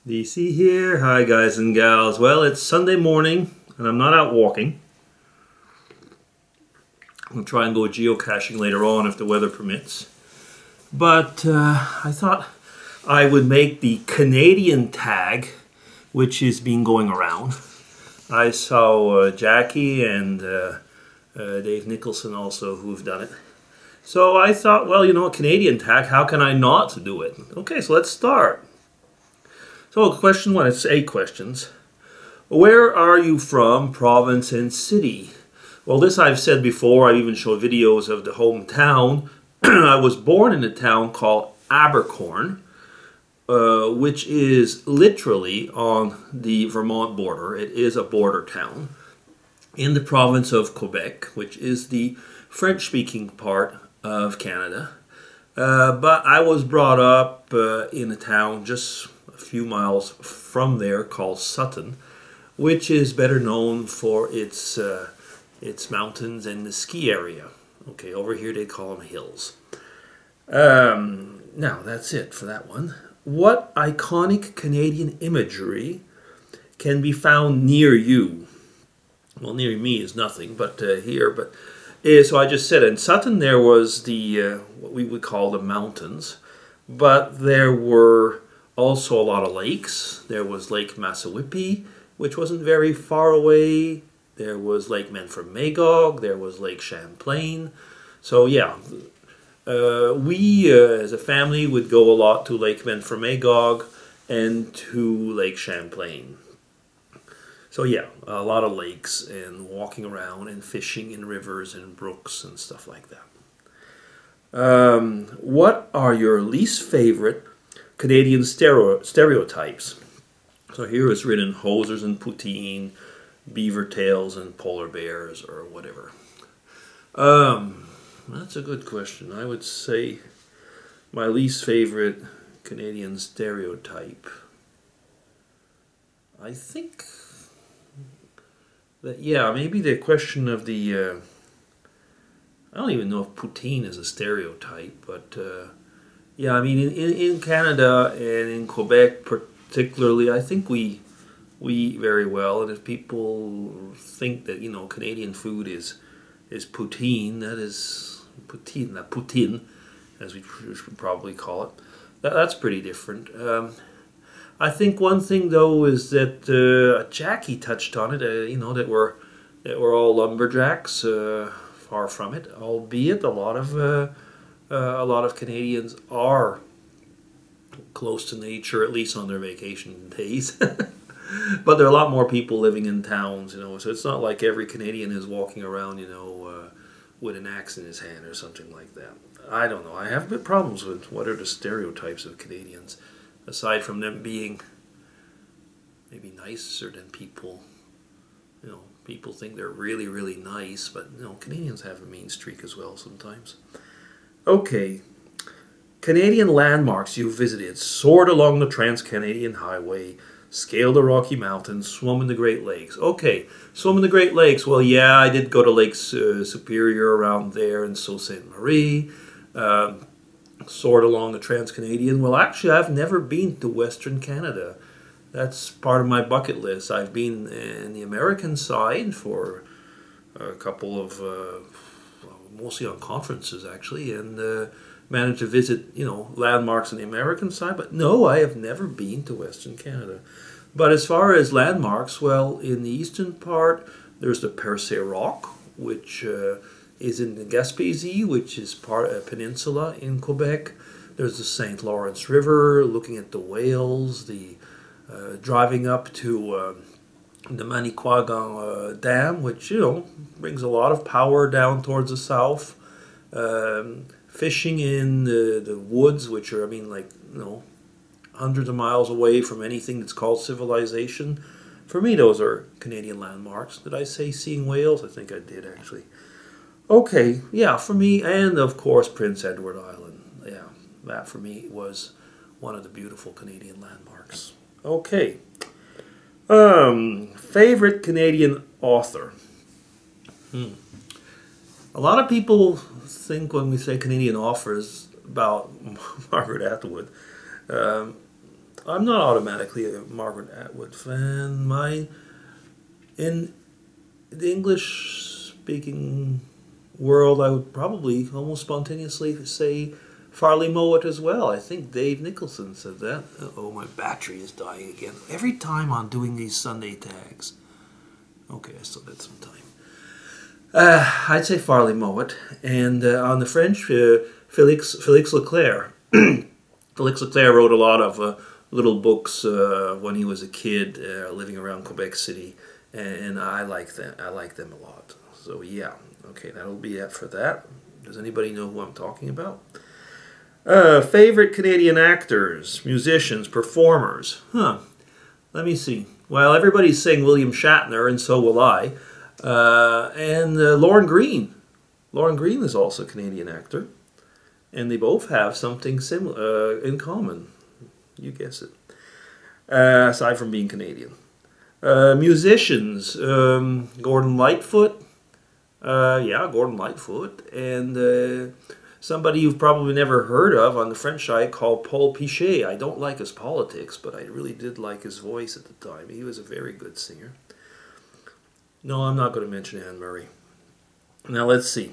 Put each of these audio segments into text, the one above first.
DC here. Hi guys and gals. Well, it's Sunday morning and I'm not out walking. I'll try and go geocaching later on if the weather permits. But I thought I would make the Canadian tag, which has been going around. I saw Jackie and Dave Nicholson also who've done it. So I thought, well, you know, a Canadian tag, how can I not do it? Okay, so let's start. So question one, it's 8 questions. Where are you from, province and city? Well, this I've said before. I've even showed videos of the hometown. I was born in a town called Abercorn, which is literally on the Vermont border. It is a border town in the province of Quebec, which is the French-speaking part of Canada. But I was brought up in a town just a few miles from there called Sutton, which is better known for its mountains and the ski area. Okay, over here they call them hills. Now that's it for that one. What iconic Canadian imagery can be found near you? Well, near me is nothing, but here. But so I just said in Sutton there was the what we would call the mountains, but there were also a lot of lakes. There was Lake Massawippi, which wasn't very far away. There was Lake Menfor-Magog. There was Lake Champlain. So yeah, we as a family would go a lot to Lake Menfor-Magog and to Lake Champlain. So yeah, a lot of lakes and walking around and fishing in rivers and brooks and stuff like that. What are your least favorite Canadian stereotypes? So here it's written hosers and poutine, beaver tails and polar bears, or whatever. That's a good question. I would say my least favorite Canadian stereotype. I think that, yeah, maybe the question of the, I don't even know if poutine is a stereotype, but yeah, I mean, in Canada and in Quebec particularly, I think we eat very well, and if people think that, you know, Canadian food is poutine, that is poutine, as we should probably call it. That's pretty different. I think one thing though is that Jackie touched on it. You know, that we're all lumberjacks. Far from it, albeit a lot of Canadians are close to nature, at least on their vacation days. But there are a lot more people living in towns, you know, so it's not like every Canadian is walking around, you know, with an axe in his hand or something like that. I don't know. I have a bit problems with what are the stereotypes of Canadians, aside from them being maybe nicer than people. You know, people think they're really, really nice, but, you know, Canadians have a mean streak as well sometimes. Okay. Canadian landmarks you visited: soared along the Trans-Canadian Highway, scaled the Rocky Mountains, swum in the Great Lakes. Okay, swum in the Great Lakes. Well, yeah, I did go to Lake Superior around there, and Sault Ste. Marie. Soared along the Trans-Canadian. Well, actually, I've never been to Western Canada. That's part of my bucket list. I've been in the American side for a couple of, mostly on conferences actually, and managed to visit, you know, landmarks on the American side. But no, I have never been to Western Canada. But as far as landmarks, well, in the eastern part, there's the Percé Rock, which is in the Gaspésie, which is part of a peninsula in Quebec. There's the St. Lawrence River, looking at the whales, the driving up to the Manicouagan Dam, which, you know, brings a lot of power down towards the south. Fishing in the woods, which are, I mean, like, you know, hundreds of miles away from anything that's called civilization. For me, those are Canadian landmarks. Did I say seeing whales? I think I did, actually. Okay, yeah, for me, and of course Prince Edward Island. Yeah, that for me was one of the beautiful Canadian landmarks. Okay. Favorite Canadian author? A lot of people think when we say Canadian authors about Margaret Atwood. I'm not automatically a Margaret Atwood fan. In the English-speaking world, I would probably almost spontaneously say Farley Mowat as well. I think Dave Nicholson said that. Uh-oh, my battery is dying again. Every time I'm doing these Sunday tags. Okay, I still got some time. I'd say Farley Mowat. And on the French, Félix Leclerc. Félix Leclerc wrote a lot of little books when he was a kid living around Quebec City. And I like them. I like them a lot. So yeah, okay, that'll be it for that. Does anybody know who I'm talking about? Favorite Canadian actors, musicians, performers. Let me see. Well, everybody's saying William Shatner, and so will I. And Lorne Greene. Lorne Greene is also a Canadian actor. And they both have something similar in common. You guess it. Aside from being Canadian. Musicians. Gordon Lightfoot. Yeah, Gordon Lightfoot. And somebody you've probably never heard of on the French side called Paul Pichet. I don't like his politics, but I really did like his voice at the time. He was a very good singer. No, I'm not going to mention Anne Murray. Now, let's see.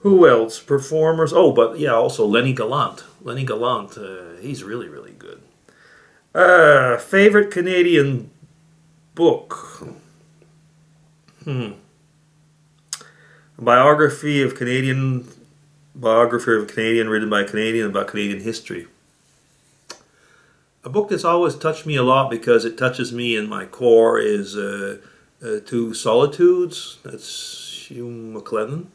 Who else? Performers. Oh, but yeah, also Lenny Gallant. Lenny Gallant, he's really, really good. Favorite Canadian book? Biography of a Canadian written by a Canadian about Canadian history. A book that's always touched me a lot because it touches me in my core is Two Solitudes. That's Hugh MacLennan.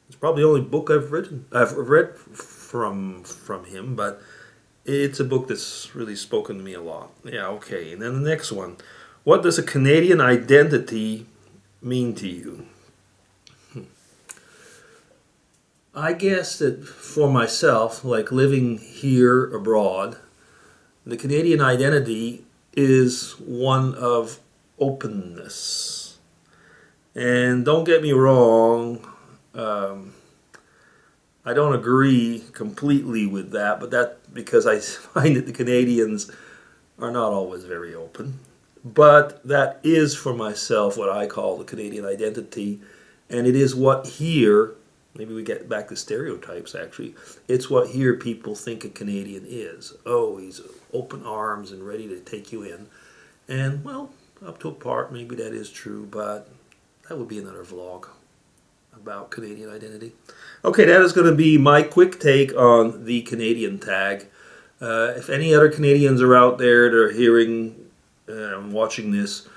It's probably the only book I've read from him, but it's a book that's really spoken to me a lot. Yeah, okay. And then the next one. What does a Canadian identity mean to you? I guess that for myself, like living here abroad, the Canadian identity is one of openness. And don't get me wrong, I don't agree completely with that, but that's because I find that the Canadians are not always very open. But that is for myself what I call the Canadian identity, and it is what here, maybe we get back to stereotypes actually, it's what here people think a Canadian is. Oh, he's open arms and ready to take you in. And well, up to a part, maybe that is true, but that would be another vlog about Canadian identity. Okay, that is going to be my quick take on the Canadian tag. If any other Canadians are out there that are hearing and watching this,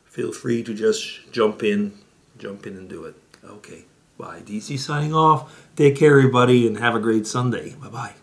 feel free to just jump in and do it. Okay, bye. DC signing off. Take care, everybody, and have a great Sunday. Bye-bye.